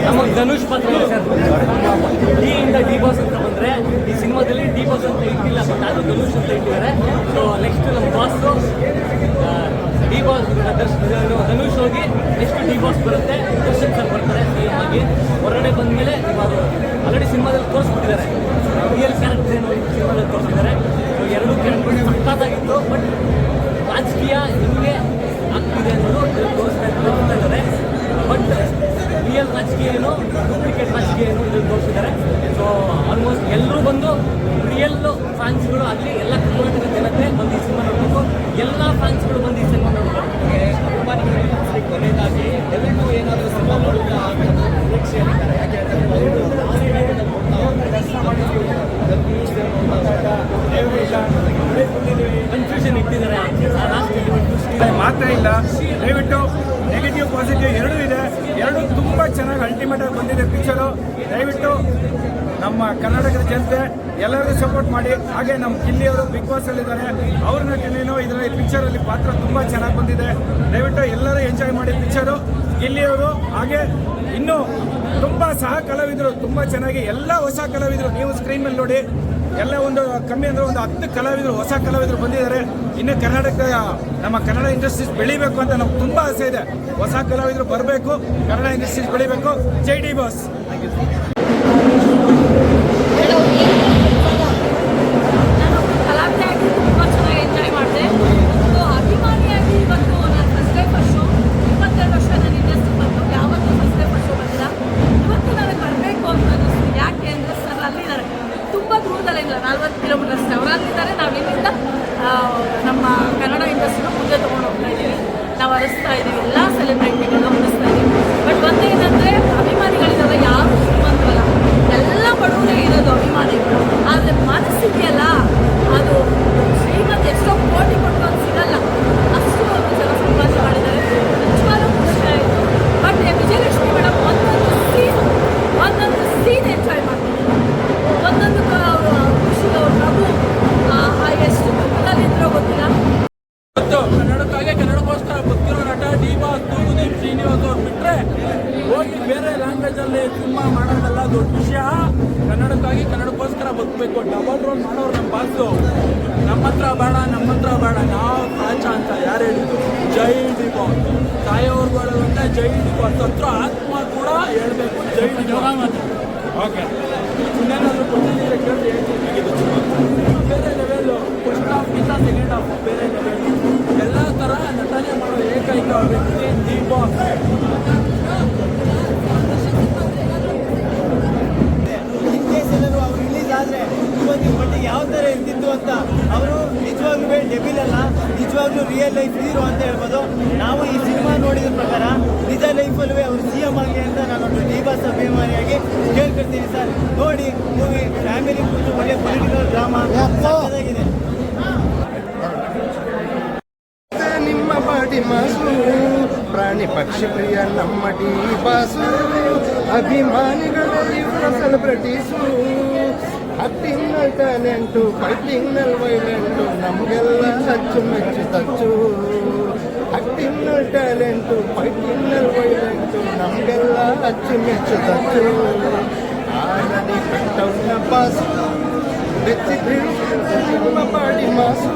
ನಮಗೆ ಧನುಷ್ ಪಾತ್ರ sir. D ಇಂದ ಡಿ ಬಾಸ್ ಅಂತ ಬಂದರೆ ಈ ಸಿನಿಮಾದಲ್ಲಿ ಡಿ ಬಾಸ್ ಅಂತ ಇಟ್ಟಿಲ್ಲ, ಬಟ್ ಅದು ಧನುಷ್ ಅಂತ ಇಟ್ಟಿದ್ದಾರೆ. ಸೊ ನೆಕ್ಸ್ಟ್ ನಮ್ಮ ಬಾಸು ಡಿ ಬಾಸ್ ಧನುಷ್ ಹೋಗಿ ನೆಕ್ಸ್ಟ್ ಡಿ ಬಾಸ್ ಬರುತ್ತೆ, ದರ್ಶನ್ ಸರ್ ಬರ್ತಾರೆ ಆಗಿ. ಹೊರಗಡೆ ಬಂದಮೇಲೆ ಅದು ಆಲ್ರೆಡಿ ಸಿನಿಮಾದಲ್ಲಿ ತೋರಿಸ್ಬಿಟ್ಟಿದ್ದಾರೆ, ರಿಯಲ್ ಕ್ಯಾರೆಕ್ಟರ್ ಏನು ಸಿನಿಮಾದಲ್ಲಿ ತೋರಿಸಿದ್ದಾರೆ. ಸೊ ಎರಡೂ ಕ್ಯಾರೆಕ್ಟರ್ ಸಖತ್ತಾಗಿತ್ತು, ಬಟ್ ರಾಜಕೀಯ ಹೆಂಗೆ ಆಗ್ತಿದೆ ಅನ್ನೋದು ತೋರಿಸ್ತಾ ಇದ್ದಾರೆ. ಬಟ್ ರಿಯಲ್ ರಾಜಕೀಯ ಏನು, ಡೂಪ್ಲಿಕೇಟ್ ರಾಜಕೀಯ ಏನು ಇದನ್ನು ತೋರಿಸಿದ್ದಾರೆ. ಸೊ ಆಲ್ಮೋಸ್ಟ್ ಎಲ್ಲರೂ ಬಂದು ರಿಯಲ್ ಫ್ಯಾನ್ಸ್ಗಳು ಆಗಲಿ ಎಲ್ಲ ಕರ್ನಾಟಕ ಜನತೆ ಬಂದು ಈ ಸಿನಿಮಾ ನೋಡಬೇಕು. ಎಲ್ಲ ಫ್ಯಾನ್ಸ್ಗಳು ಬಂದು ಈ ಸಿನಿಮಾ ನೋಡಬೇಕು. ಕೊನೆಯದಾಗಿ ಎಲ್ಲರೂ ಏನಾದರೂ ಸಿನಿಮಾ ನೋಡಿದ್ರೆ ನಿರೀಕ್ಷೆಯಲ್ಲಿದ್ದಾರೆ. ಯಾಕೆ ಕನ್ಫ್ಯೂಷನ್ ಇಟ್ಟಿದ್ದಾರೆ, ಮಾತ್ರ ಇಲ್ಲ. ದಯವಿಟ್ಟು ನೆಗೆಟಿವ್ ಪಾಸಿಟಿವ್ ಎರಡೂ ಇದೆ, ಎರಡೂ ತುಂಬ ಚೆನ್ನಾಗಿ ಅಲ್ಟಿಮೇಟ್ ಆಗಿ ಬಂದಿದೆ ಪಿಕ್ಚರು. ದಯವಿಟ್ಟು ನಮ್ಮ ಕರ್ನಾಟಕದ ಜನತೆ ಎಲ್ಲರಿಗೂ ಸಪೋರ್ಟ್ ಮಾಡಿ. ಹಾಗೆ ನಮ್ಮ ಗಿಲ್ಲಿಯವರು ಬಿಗ್ ಬಾಸ್ ಅಲ್ಲಿದ್ದಾರೆ, ಅವ್ರ ನಟನೇನೋ ಇದರಲ್ಲಿ ಪಿಕ್ಚರಲ್ಲಿ ಪಾತ್ರ ತುಂಬ ಚೆನ್ನಾಗಿ ಬಂದಿದೆ. ದಯವಿಟ್ಟು ಎಲ್ಲರೂ ಎಂಜಾಯ್ ಮಾಡಿ ಪಿಕ್ಚರು. ಗಿಲ್ಲಿಯವರು ಹಾಗೆ ಇನ್ನೂ ತುಂಬ ಸಹ ಕಲಾವಿದರು ತುಂಬ ಚೆನ್ನಾಗಿ, ಎಲ್ಲ ಹೊಸ ಕಲಾವಿದರು ನೀವು ಸ್ಕ್ರೀನ್ ಮೇಲೆ ನೋಡಿ. ಎಲ್ಲ ಒಂದು ಕಮ್ಮಿ ಅಂದರೆ ಒಂದು 10 ಕಲಾವಿದರು ಹೊಸ ಕಲಾವಿದರು ಬಂದಿದ್ದಾರೆ. ಇನ್ನು ನಮ್ಮ ಕನ್ನಡ ಇಂಡಸ್ಟ್ರೀಸ್ ಬೆಳಿಬೇಕು ಅಂತ ನಮ್ಗೆ ತುಂಬ ಆಸೆ ಇದೆ. ಹೊಸ ಕಲಾವಿದರು ಬರಬೇಕು, ಕನ್ನಡ ಇಂಡಸ್ಟ್ರೀಸ್ ಬೆಳಿಬೇಕು. ಜೈ ಡಿ ಬಾಸ್. ನಮ್ಮ ಕನ್ನಡ ಇಂಡಸ್ಟ್ರಿನ ಮುಂದೆ ತೊಗೊಂಡು ಹೋಗ್ತಾ ಇದ್ದೀವಿ, ನಾವು ಹರಿಸ್ತಾ ಇದ್ದೀವಿ, ಎಲ್ಲ ಸೆಲೆಬ್ರಿಟಿಗಳು ಹರಿಸ್ತಾ ಇದ್ದೀವಿ. ಬಟ್ ಒಂದೇನಂದರೆ ಅಭಿಮಾನಿಗಳಿಗೆಲ್ಲ ಯಾರು ಶ್ರೀಮಂತರಲ್ಲ, ಎಲ್ಲ ಬಡವರೇ ಇರೋದು ಅಭಿಮಾನಿಗಳು. ಆದರೆ ಮನಸ್ಸಿದೆಯಲ್ಲ, ಅದು ಶ್ರೀಮಂತ ಎಷ್ಟೋ ಕೋಟಿ ಕೊಟ್ಟು ಅದು ಸಿಗಲ್ಲ, ಅಷ್ಟು ಜನ ಸಂಪಾದನೆ ಮಾಡಿದ್ದಾರೆ. ನಿಜವಾಗ್ಲೂ ಖುಷಿ ಆಯಿತು. ಬಟ್ ವಿಜಯಲಕ್ಷ್ಮಿ ಮೇಡಮ್ ಒಂದೊಂದು ಸೀನ್ ಎಂಜಾಯ್ ಮಾಡ್ತಿದ್ದಾರೆ, ಒಂದೊಂದು ಖುಷಿ. ನಗು ಎಷ್ಟು ದುಃಖದಲ್ಲಿದ್ರೋ ಗೊತ್ತಿಲ್ಲ. ಕನ್ನಡಕ್ಕಾಗಿ ಕನ್ನಡಕ್ಕೋಸ್ಕರ ಬದುಕಿರೋ ನಟ ಡಿ ಬಾಸ್ ತೂಗುದೀಪ್ ಶ್ರೀನಿವಾಸ್ ಅವ್ರು ಬಿಟ್ಟರೆ ಹೋಗಿ ಬೇರೆ ಲ್ಯಾಂಗ್ವೇಜಲ್ಲಿ ಸಿನಿಮಾ ಮಾಡೋದಲ್ಲ ದೊಡ್ಡ ವಿಷಯ. ಕನ್ನಡಕ್ಕಾಗಿ ಕನ್ನಡಕ್ಕೋಸ್ಕರ ಬದುಕಬೇಕು. ಡಬಲ್ ರೋಲ್ ಮಾಡೋರು ನಮ್ಮ ಬಾಸು. ನಮ್ಮ ಹತ್ರ ಬೇಡ, ನಾವು ಕಾಚ ಅಂತ ಯಾರು ಹೇಳಿದ್ರು. ಜೈ ಡಿ ಬಾಸ್. ಸಾಯೋರ್ಗಳು ಅಂತ ಜೈ ಡಿ ಬಾಸ್. ಹತ್ರ ಆತ್ಮ ಕೂಡ ಹೇಳ್ಬೇಕು ಜೈ ಡಿ ಬಾಸ್. ಓಕೆ, ಇನ್ನೇನಾದರೂ ಕೊಟ್ಟಿದ್ದೀರ ಕೇಳಿ ಬೇರೆ ಲೆವೆಲ್ಲು. ಫಸ್ಟ್ ಹಾಫ್ಗಿಂತ ಸೆಕೆಂಡ್ ಹಾಫ್ ಬೇರೆ ಲೆವೆಲ್. ಎಲ್ಲ ಥರ ನಟನೆ ಮಾಡೋ ಏಕೈಕ ವ್ಯಕ್ತಿ ಡಿ ಬಾಸ್. ಅವರು ರಿಲೀಸ್ ಆದರೆ ಇವತ್ತಿನ ಮಟ್ಟಿಗೆ ಯಾವ ಥರ ಇರ್ತಿತ್ತು ಅಂತ. ಅವರು ನಿಜವಾಗ್ಲೂ ಡೆಬಿಲ್ ಅಲ್ಲ, ನಿಜವಾಗ್ಲೂ ರಿಯಲ್ ಲೈಫ್ ಹೀರೋ ಅಂತ ಹೇಳ್ಬೋದು. ನಾವು ಈ ಸಿನಿಮಾ ನೋಡಿದ ಪ್ರಕಾರ ನಿಜ ಲೈಫಲ್ಲೂ ಅವರು CM ಆಗಲಿ ಅಂತ ನಾನು ಡಿ ಬಾಸ್ ಅಭಿಮಾನಿಯಾಗಿ ಕೇಳ್ಕೊಳ್ತೀನಿ ಸರ್. ನೋಡಿ ಮೂವಿ ಫ್ಯಾಮಿಲಿ ಕೂತು ಒಳ್ಳೆ ಪೊಲಿಟಿಕಲ್ ಡ್ರಾಮಾ ಚೆನ್ನಾಗಿದೆ. ನಿಮ್ಮ ಬಾಡಿ ಮಾಸು ಪ್ರಾಣಿ ಪಕ್ಷಿ ಪ್ರಿಯ ನಮ್ಮ ಡಿ ಬಾಸು. ಅಭಿಮಾನಿಗಳಲ್ಲಿ ಸೆಲೆಬ್ರಿಟೀಸು. ಆಕ್ಟಿಂಗ್ನಲ್ಲಿ ಟ್ಯಾಲೆಂಟು, ಫೈಟಿಂಗ್ನಲ್ಲಿ ವೈಲೆಂಟು, ನಮಗೆಲ್ಲ ಅಚ್ಚುಮೆಚ್ಚು ತಚ್ಚು. ಆಕ್ಟಿಂಗ್ನಲ್ಲಿ ಟ್ಯಾಲೆಂಟು, ಫೈಟಿಂಗ್ನಲ್ಲಿ ವೈಲೆಂಟು, ನಮಗೆಲ್ಲ ಅಚ್ಚುಮೆಚ್ಚು ತಚ್ಚು. ಆನದಿ ಕಟ್ಟವ್ನ ಬಾಸು, ಬೆಚ್ಚಿ ನಿಮ್ಮ ಬಾಡಿ ಮಾಸು.